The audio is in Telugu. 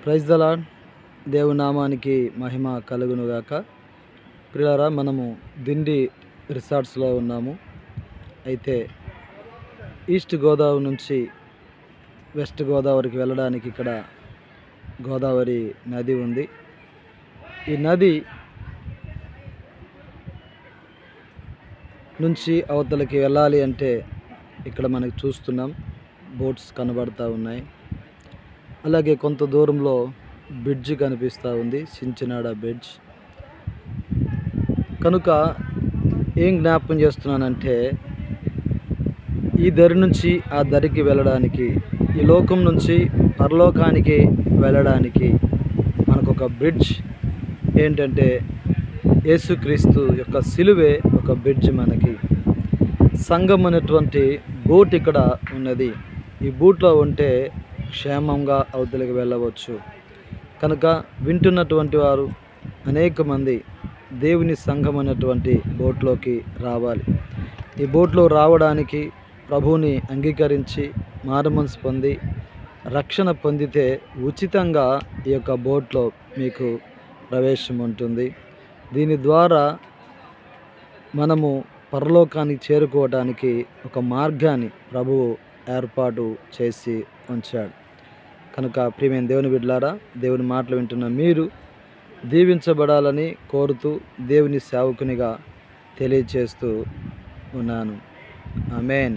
Praise the lord. దేవుని నామానికి మహిమ కలుగునుగాక. ప్రియులారా, మనము దిండి రిసార్ట్స్లో ఉన్నాము. అయితే ఈస్ట్ గోదావరి నుంచి వెస్ట్ గోదావరికి వెళ్ళడానికి ఇక్కడ గోదావరి నది ఉంది. ఈ నది నుంచి అవతలకి వెళ్ళాలి అంటే ఇక్కడ మనకి చూస్తున్నాం బోట్స్ కనబడతా ఉన్నాయి. అలాగే కొంత దూరంలో బ్రిడ్జ్ కనిపిస్తూ ఉంది, చించినాడ బ్రిడ్జ్. కనుక ఏం జ్ఞాపకం చేస్తున్నానంటే, ఈ దరి నుంచి ఆ దరికి వెళ్ళడానికి, ఈ లోకం నుంచి పరలోకానికి వెళ్ళడానికి మనకు ఒక బ్రిడ్జ్ ఏంటంటే యేసుక్రీస్తు యొక్క సిలువే ఒక బ్రిడ్జ్. మనకి సంఘం అనేటువంటి బోట్ ఇక్కడ ఉన్నది. ఈ బోట్లో ఉంటే క్షేమంగా అవతలికి వెళ్ళవచ్చు. కనుక వింటున్నటువంటి వారు అనేక మంది దేవుని సంఘం అనేటువంటి బోట్లోకి రావాలి. ఈ బోట్లో రావడానికి ప్రభువుని అంగీకరించి మారుమనసు పొంది రక్షణ పొందితే ఉచితంగా ఈ యొక్క బోట్లో మీకు ప్రవేశం ఉంటుంది. దీని ద్వారా మనము పరలోకానికి చేరుకోవడానికి ఒక మార్గాన్ని ప్రభువు ఏర్పాటు చేసి ఉంచాడు. కనుక ప్రియమైన దేవుని బిడ్డలారా, దేవుని మాటలు వింటున్న మీరు దీవించబడాలని కోరుతూ దేవుని సేవకునిగా తెలియచేస్తూ ఉన్నాను. ఆమేన్.